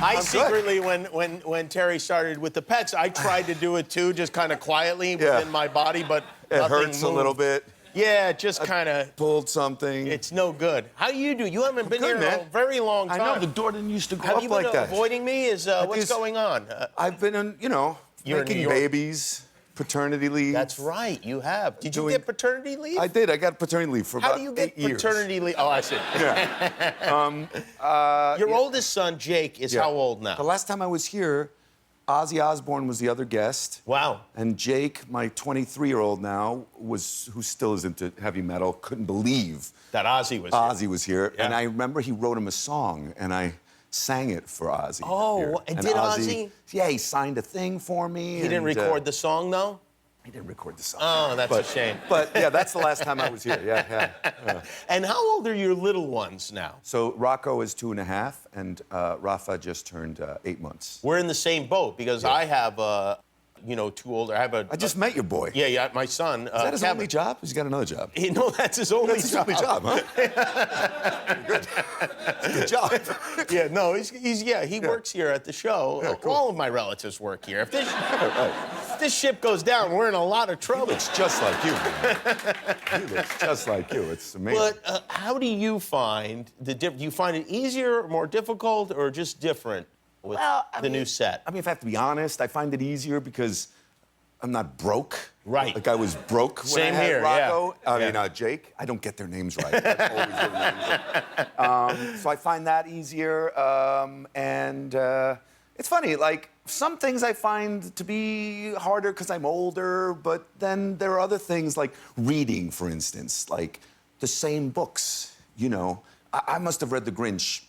I secretly, when Terry started with the pets, I tried to do it too, just kind of quietly within my body, but it hurts a little bit. Yeah, just kind of pulled something. It's no good. How do you do? You haven't been here in a very long time. I know the door didn't used to go Have up you like been that. avoiding me? What's going on? I've been, making babies. Paternity leave. That's right, you have. Did you get paternity leave? I did. I got paternity leave for about 8 years. How do you get paternity leave? Oh, I see. Yeah. Your oldest son, Jake, is how old now? The last time I was here, Ozzy Osbourne was the other guest. Wow. And Jake, my 23-year-old now, who still is into heavy metal, couldn't believe that Ozzy was here. Yeah. And I remember he wrote him a song, and I sang it for Ozzy. Oh, and did Ozzy? Yeah, he signed a thing for me. He didn't record the song, though? He didn't record the song. Oh, that's a shame. But yeah, that's the last time I was here. Yeah. And how old are your little ones now? So Rocco is 2.5, and Rafa just turned 8 months. We're in the same boat because I have, two older. I just met your boy. Yeah, my son. Is that his only job? He's got another job. No, that's his only job. That's his only job, huh? Good. Good job. Yeah, no, he works here at the show. Yeah, cool. All of my relatives work here. If this ship goes down, we're in a lot of trouble. He looks just like you, man. He looks just like you. It's amazing. But how do you find the difference? Do you find it easier, more difficult, or just different with the new set? I mean, if I have to be honest, I find it easier because I'm not broke. Right. Like I was broke when I had Rocco. I mean, Jake. I don't get their names right. That's always their names. So I find that easier. And it's funny, like, some things I find to be harder because I'm older, but then there are other things like reading, for instance, like the same books, I must have read The Grinch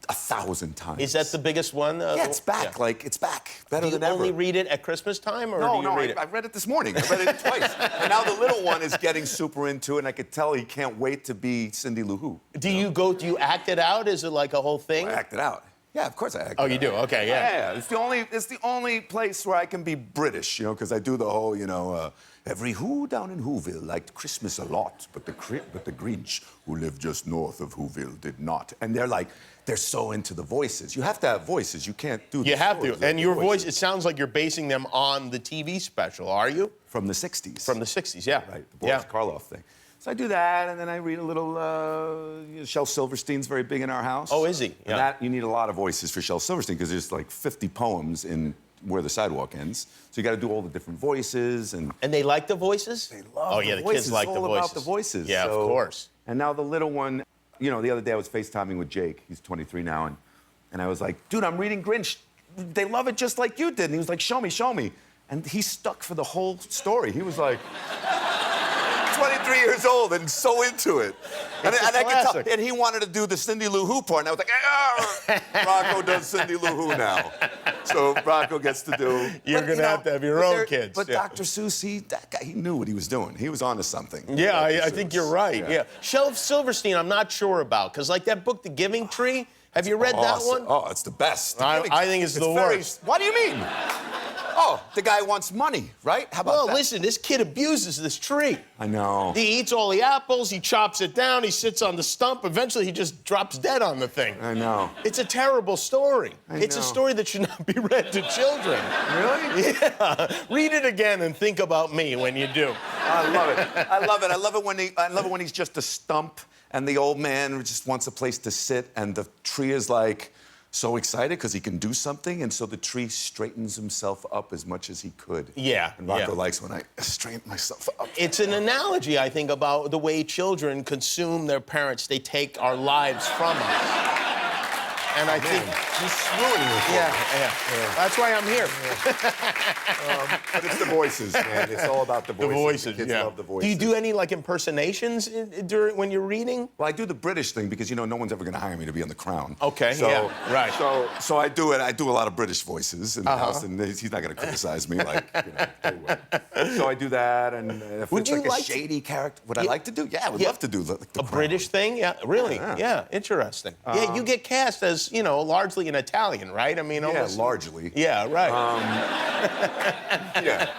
1,000 times. Is that the biggest one? Yeah, it's back. Yeah. Like, it's back. Better than ever. Do you only read it at Christmas time, or do you read it? I read it this morning. I read it twice. And now the little one is getting super into it, and I could tell he can't wait to be Cindy Lou Who. Do you act it out? Is it like a whole thing? I act it out. Yeah, of course I act it out. Oh, you do? Okay, yeah. Yeah, it's the only place where I can be British, because I do the whole, every Who down in Whoville liked Christmas a lot, but the Grinch, who lived just north of Whoville, did not. And they're so into the voices. You have to have voices. You can't do the You have to. And your voice, it sounds like you're basing them on the TV special, are you? From the 60s. From the 60s, yeah. Right, the Boris Karloff thing. So I do that, and then I read a little, Shel Silverstein's very big in our house. Oh, is he? Yeah. And that, you need a lot of voices for Shel Silverstein, because there's like 50 poems in Where the Sidewalk Ends. So you got to do all the different voices. And they like the voices? They love the voices. Kids like the voices. It's all about the voices. Yeah, of course. And now the little one, the other day I was FaceTiming with Jake. He's 23 now, and I was like, dude, I'm reading Grinch. They love it just like you did. And he was like, show me. And he stuck for the whole story. He was like 23 years old and so into it. And I could tell. And he wanted to do the Cindy Lou Who part. And I was like, Rocco does Cindy Lou Who now. So Rocco gets to do. You're going to have your own kids. But Dr. Seuss, that guy, he knew what he was doing. He was onto something. Yeah, I think you're right. Yeah. Shel Silverstein, I'm not sure about, because like that book, The Giving Tree, have you read that one? Oh, it's the best. I think it's the worst. What do you mean? Oh, the guy wants money, right? How about that? Well, listen, this kid abuses this tree. I know. He eats all the apples, he chops it down, he sits on the stump, eventually he just drops dead on the thing. I know. It's a terrible story. It's a story that should not be read to children. Really? Yeah. Read it again and think about me when you do. I love it. I love it when he's just a stump and the old man just wants a place to sit and the tree is like so excited because he can do something, and so the tree straightens himself up as much as he could. Yeah. And Rocco likes when I straighten myself up. It's an analogy, I think, about the way children consume their parents. They take our lives from us. And I think he's ruining it. Yeah. That's why I'm here. But it's the voices, man. It's all about the voices. The voices, Kids love the voices. Do you do any impersonations when you're reading? Well, I do the British thing because no one's ever going to hire me to be on The Crown. Okay. Right. So I do it. I do a lot of British voices in the house, and he's not going to criticize me So I do that, and if it's like a shady character, would I like to do? Yeah, I would love to do the Crown. British thing? Yeah, really? Yeah, interesting. Yeah, you get cast as largely an Italian, right? I mean, almost. Yeah, largely. Yeah, right. Yeah.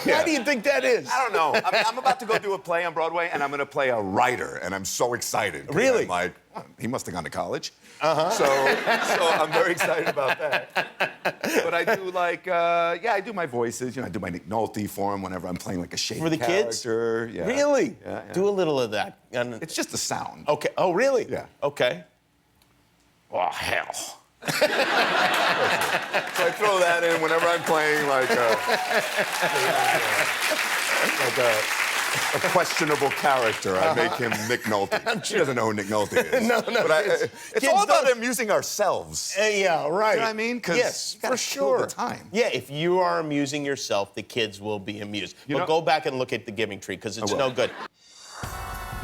Why do you think that is? I don't know. I mean, I'm about to go do a play on Broadway, and I'm going to play a writer, and I'm so excited. Really? I'm like, oh, he must have gone to college. So I'm very excited about that. But I do I do my voices. You know, I do my Nick Nolte for him whenever I'm playing like a shady For the character. kids? Yeah. Really? Yeah. Do a little of that. It's just the sound. Okay. Oh, really? Yeah. Okay. Oh, hell. So I throw that in whenever I'm playing like a questionable character. I make him Nick Nolte. She doesn't know who Nick Nolte is. No. But it's all about amusing ourselves. Yeah, right. You know what I mean? 'Cause yes, you gotta for sure. kill the time. Yeah, if you are amusing yourself, the kids will be amused. But go back and look at The Giving Tree, because it's no good.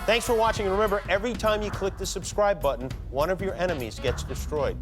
Thanks for watching, and remember, every time you click the subscribe button, one of your enemies gets destroyed.